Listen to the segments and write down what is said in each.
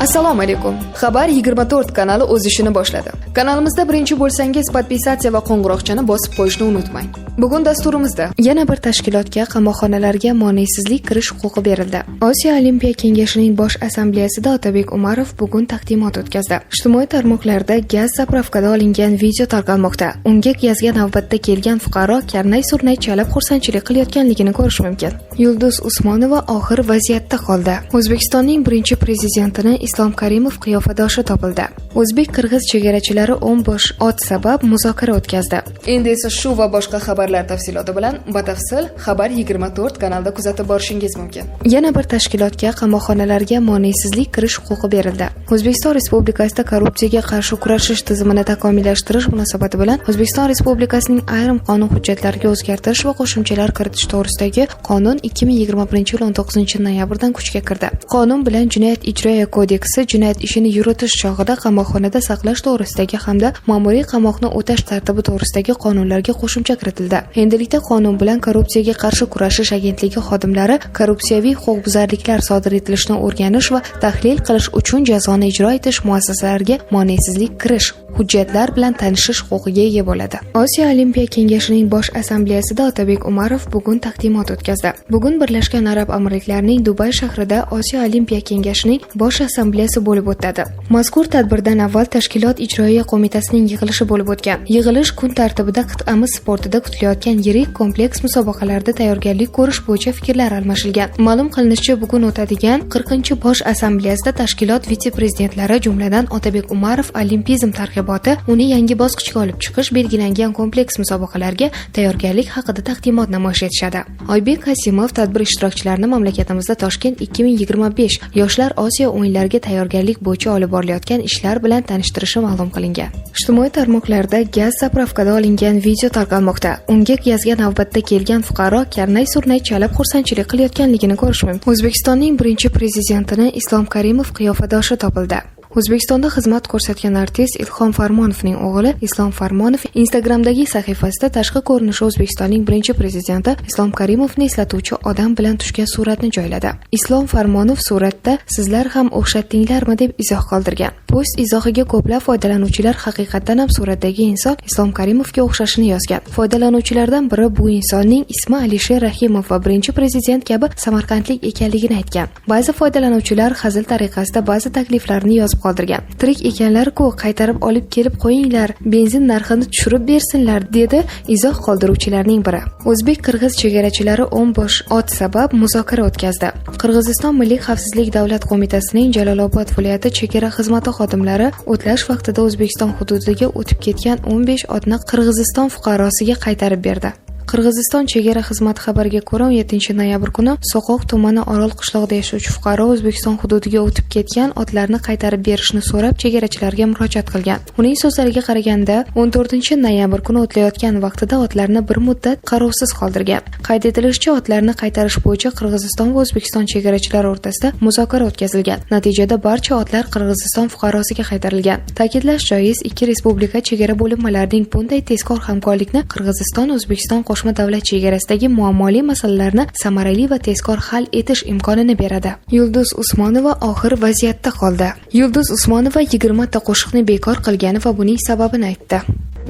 Assalomu alaykum. Xabar 24 kanali o'z ishini boshladi. Kanalimizda birinchi bo'lsangiz, podpisatsiya va qo'ng'iroqchani bosib qo'yishni unutmang. Bugun dasturimizda yana bir tashkilotga qamoqxonalarga moneysizlik kirish huquqi berildi. Osiyo Olimpiya Kengashining bosh assambleyasida Otabek Umarov bugun taqdimot o'tkazdi. Ijtimoiy tarmoqlarda gaz zapravkada olingan video tarqalmoqda. Unga gazga navbatda kelgan fuqaro karnay-surnay chalib xursandchilik qilayotganligini ko'rish mumkin. Yulduz Usmonova og'ir vaziyatda qoldi. O'zbekistonning birinchi prezidentini Islom Karimov qiyofadoshi topildi. O'zbek-qirg'iz chegarachilari 10 bosh ot sabab muzokara o'tkazdi. Endi esa shu va boshqa xabarlar tafsiloti bilan batafsil Xabar 24 kanalida kuzatib borishingiz mumkin. Yana bir tashkilotga qamoqxonalarga moneysizlik kirish huquqi berildi. O'zbekiston Respublikasida korrupsiyaga qarshi kurashish tizimini takomillashtirish munosabati bilan O'zbekiston Respublikasining ayrim qonun hujjatlariga o'zgartirish va qo'shimchalar kiritish to'g'risidagi qonun 2021-yil 19-noyabrdan kuchga kirdi. Qonun bilan Jinoyat ijroiya kodeksi jinoyat ishini yuritish chog'ida qamoqxonada saqlash to'g'risidagi hamda ma'muriy qamoqni o'tash tartibi to'g'risidagi qonunlarga qo'shimcha kiritildi. Endilikda qonun bilan Korrupsiyaga qarshi kurashish agentligi xodimlari korrupsiyaviy huquqbuzarliklar sodir etilishini o'rganish va tahlil qilish uchun jazoni ijro etish muassasalariga moneysizlik kirish hujjatlar bilan tanishish huquqiga ega bo'ladi. Osiyo Olimpiya Kengashining bosh assambleyasida Otabek Umarov bugun taqdimot o'tkazdi. Bugun Birlashgan Arab Amirliklarining Dubay shahrida Osiyo Olimpiya Kengashining bosh assambleyasi bo'lib o'tadi. Mazkur tadbirdan avval tashkilot ijroiya qo'mitasining yig'ilishi bo'lib o'tgan. Yig'ilish kun tartibida qit'amiz sportida kutilayotgan yirik kompleks musobaqalarda tayyorgarlik ko'rish bo'yicha fikrlar almashilgan. Ma'lum qilinishicha, bugun o'tadigan 40-bosh assambleyasida tashkilot vitse-prezidentlari, jumladan Otabek Umarov olimpizm targ'iboti, uni yangi bosqichga olib chiqish, belgilangan kompleks musobaqalarga tayyorgarlik haqida taqdimot namoyish etishadi. Oybek Kasimov tadbir ishtirokchilarini mamlakatimizda Toshkent 2025 Yoshlar Osiyo o'yinlariga tayyorgarlik bo'yicha olib borilayotgan ishlar bilan tanishtirishi ma'lum qilingan. Ijtimoiy tarmoqlarda gaz zapravkada olingan video tarqalmoqda. Unga gazga navbatda kelgan fuqaro karnay-surnay chalib xursandchilik qilayotganligini ko'rish mumkin. O'zbekistonning birinchi prezidentini Islom Karimov qiyofadoshi topildi. O'zbekistonda xizmat ko'rsatgan artist Ilhom Farmonovning o'g'li Islom Farmonov Instagramdagi sahifasida tashqi ko'rinishi O'zbekistonning birinchi prezidenti Islom Karimovni eslatuvchi odam bilan tushgan suratni joyladi. Islom Farmonov suratda "Sizlar ham o'xshatdinglarmi?" deb izoh qoldirgan. Post izohiga ko'plab foydalanuvchilar haqiqatan ham suratdagi inson Islom Karimovga o'xshashini yozgan. Foydalanuvchilardan biri bu insonning ismi Alisher Rahimov va birinchi prezident kabi samarqandlik ekanligini aytgan. Ba'zi foydalanuvchilar hazil tariqasida ba'zi takliflarni yozib qoldirgan. Tirik ekanlar-ku, qaytarib olib kelib qo'yinglar, benzin narxini tushirib bersinlar, dedi izoh qoldiruvchilarning biri. O'zbek-qirg'iz chegarachilari 10 bosh ot sabab muzokara o'tkazdi. Qirg'iziston Milliy xavfsizlik davlat qo'mitasining Jalolobod viloyati chegara xizmati xodimlari o'tlash vaqtida O'zbekiston hududiga o'tib ketgan 15 otni Qirg'iziston fuqarosiga qaytarib berdi. Qirg'iziston chegara xizmati xabariga ko'ra, 17-noyabr kuni So'qoq tumani Orol qishlog'ida yashovchi fuqaro O'zbekiston hududiga o'tib ketgan otlarni qaytarib berishni so'rab chegarachilarga murojaat qilgan. Uning so'zlariga qaraganda, 14-noyabr kuni o'tlayotgan vaqtida otlarni bir muddat qarovsiz qoldirgan. Qayd etilishicha, otlarni qaytarish bo'yicha Qirg'iziston va O'zbekiston chegarachilari o'rtasida muzokara o'tkazilgan. Natijada barcha otlar Qirg'iziston fuqarosiga qaytarilgan. Ta'kidlash joiz, ikki respublika chegara bo'linmalarining bunday tezkor hamkorlikni Qirg'iziston-O'zbekiston qo'shma davlat chegarasidagi muammoli masalalarni samarali va tezkor hal etish imkonini beradi. Yulduz Usmonova og'ir vaziyatda qoldi. Yulduz Usmonova 20 ta qo'shiqni bekor qilgani va buning sababini aytdi.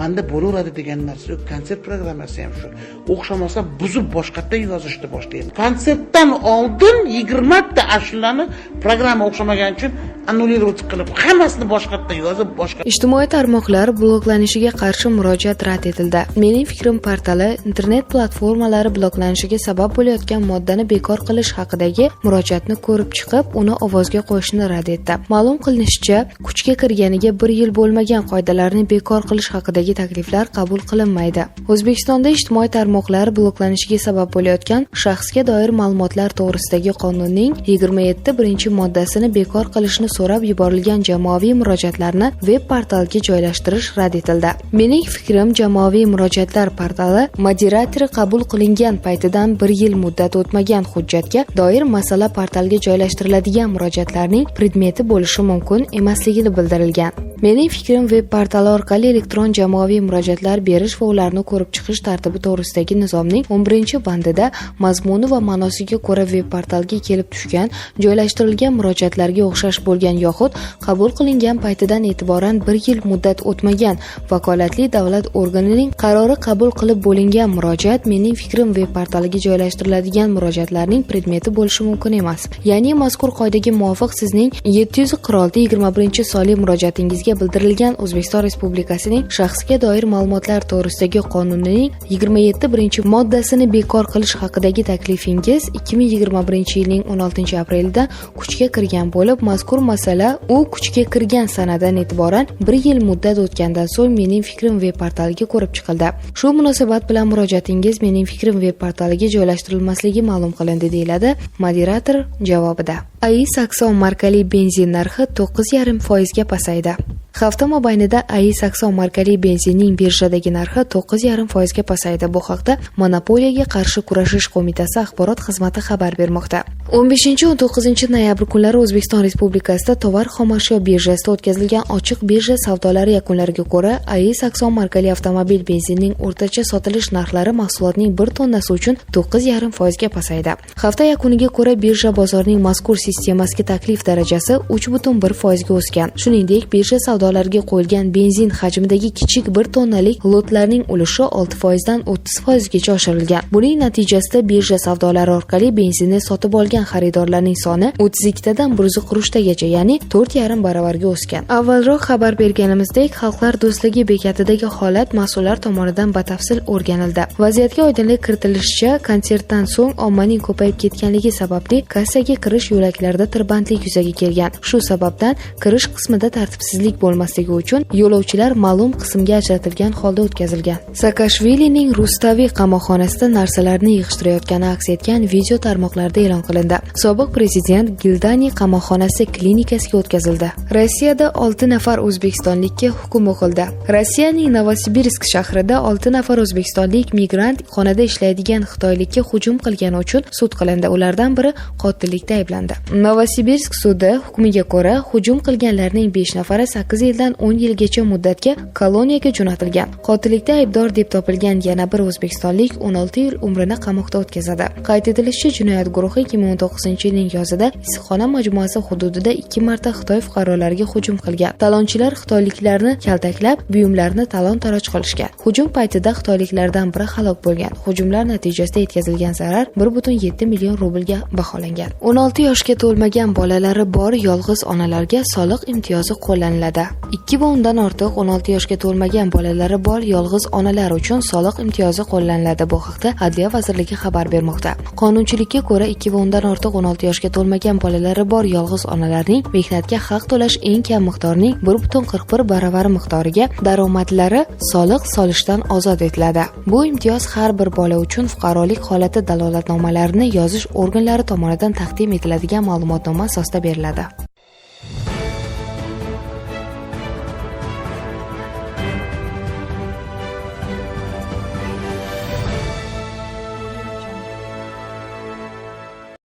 Manda bo'laveradi degan narsa yo'q. Konsert programmasi ham shu. O'xshamasa buzib boshqatdan yozishni boshlaydi. Konsertdan oldin 20 ta ashulani programma o'xshamagan uchun annullировать qilib, hammasini boshqatdan yozib boshqa. Ijtimoiy tarmoqlar bloklanishiga qarshi murojaat rad etildi. Mening fikrim portali internet platformalari bloklanishiga sabab bo'layotgan moddani bekor qilish haqidagi murojaatni ko'rib chiqib, uni ovozga qo'yishni rad etdi. Ma'lum qilinishicha, kuchga kirganiga 1 yil bo'lmagan qoidalarni bekor qilish haqidagi takliflar qabul qilinmaydi. O'zbekistonda ijtimoiy tarmoqlar bloklanishiga sabab bo'layotgan shaxsga doir ma'lumotlar to'g'risidagi qonunning 27-moddasini bekor qilishni so'rab yuborilgan jamoaviy murojaatlarni veb portalga joylashtirish rad etildi. Mening fikrim, jamoaviy murojaatlar portali moderatori qabul qilingan paytidan 1 yil muddat o'tmagan hujjatga doir masala portalga joylashtiriladigan murojaatlarning predmeti bo'lishi mumkin emasligini bildirilgan. Mening fikrim, veb portali orqali elektron jamoaviy jamoaviy murojaatlar berish va ularni ko'rib chiqish tartibi to'g'risidagi nizomning 11-bandida mazmuni va ma'nosiga ko'ra veb portalga kelib tushgan, joylashtirilgan murojaatlarga o'xshash bo'lgan yoxud qabul qilingan paytidan e'tiboran 1 yil muddat o'tmagan vakolatli davlat organining qarori qabul qilib bo'lingan murojaat mening fikrim veb portaliga joylashtiriladigan murojaatlarning predmeti bo'lishi mumkin emas. Ya'ni mazkur qoidaga muvofiq sizning 746/21 murojaatingizga bildirilgan O'zbekiston Respublikasining shaxsga doir ma'lumotlar to'g'risidagi qonunining 27-moddasini bekor qilish haqidagi taklifingiz 2021-yilning 16-aprelida kuchga kirgan bo'lib, mazkur masala u kuchga kirgan sanadan e'tiboran 1 yil muddat o'tgandan so'ng mening fikrim veb portaliga ko'rib chiqildi. Shu munosabat bilan murojaatingiz mening fikrim veb portaliga joylashtirilmasligi ma'lum qilindi, deyiladi moderator javobida. AI Saxon markali benzin narxi 9,5% ga pasaydi. Hafta mobaynida AI Saxon markali benzinning birjadagi narxi 9,5% ga pasaydi. Bu haqda Monopoliyaga qarshi kurashish qo'mitasi axborot xizmati xabar bermoqda. 15-19 noyabr kunlari O'zbekiston Respublikasida tovar xomashyo birjasida o'tkazilgan ochiq birja savdolari yakunlariga ko'ra, AI Saxon markali avtomobil benzinining o'rtacha sotilish narxlari mahsulotning 1 tonnasi uchun 9,5% ga pasaydi. Hafta yakuniga ko'ra birja bozorining mazkur sistemasiga taklif darajasi 3,1% ga o'sgan. Shuningdek, birja savdolariga qo'yilgan benzin hajmidagi kichik 1 tonnalik lotlarning ulushi 6% dan 30% gacha oshirilgan. Buning natijasida birja savdolari orqali benzinni sotib olgan xaridorlarning soni 32 dan 1,3 ya'ni 4,5 baravarga o'sgan. Avvalroq xabar berganimizdek, Xalqlar do'stligi bekatidagi holat mas'ullar tomonidan batafsil o'rganildi. Vaziyatga oydinlik kiritilishicha, konsertdan so'ng ommaning ko'payib ketganligi sababli kassaga kirish yo'laklarida tirbandlik yuzaga kelgan. Shu sababdan kirish qismida tartibsizlik bo'lmasligi uchun yo'lovchilar ma'lum qismga ajratilgan holda o'tkazilgan. Saakashvilining Rustaviy qamoqxonasida narsalarni yig'ishtirayotgani aks etgan video tarmoqlarda e'lon qilindi. Sobiq prezident Gildani qamoqxonasi klinikasiga o'tkazildi. Rossiyada 6 nafar o'zbekistonlikka hukm o'qildi. Rossiyaning Novosibirsk shahrida 6 nafar o'zbekistonlik migrant xonada ishlaydigan xitoylikka hujum qilgani uchun sud qilindi. Ulardan biri qotillikda ayblandi. Novosibirsk sudi hukmiga ko'ra, hujum qilganlarning 5 nafari 8 yildan 10 yilgacha muddatga koloniyaga jo'natilgan. Qotillikda aybdor deb topilgan yana bir o'zbekistonlik 16 yil umrini qamoqda o'tkazadi. Qayd etilishicha, jinoyat guruhi 2019-yilning yozida issiqxona majmuasi hududida 2 marta Xitoy fuqarolariga hujum qilgan. Talonchilar xitoyliklarni kaltaklab, buyumlarni talon-taroj qilishgan. Hujum paytida xitoyliklardan biri halok bo'lgan. Hujumlar natijasida yetkazilgan zarar 1,7 million rublga baholangan. 16 yoshga to'lmagan bolalari bor yolg'iz onalarga soliq imtiyozi qo'llaniladi. 2 va undan ortiq 16 yoshga to'lmagan bolalari bor yolg'iz onalar uchun soliq imtiyozi qo'llaniladi. Bu haqda Adliya vazirligi xabar bermoqda. Qonunchilikka ko'ra 2 va undan ortiq 16 yoshga to'lmagan bolalari bor yolg'iz onalarning mehnatga haq to'lash eng kam miqdorning 1,41 baravari miqdoriga daromadlari soliq solishdan ozod etiladi. Bu imtiyoz har bir bola uchun fuqarolik holati dalolatnomalarini yozish organlari tomonidan taqdim etiladigan ma'lumotnoma asosida beriladi.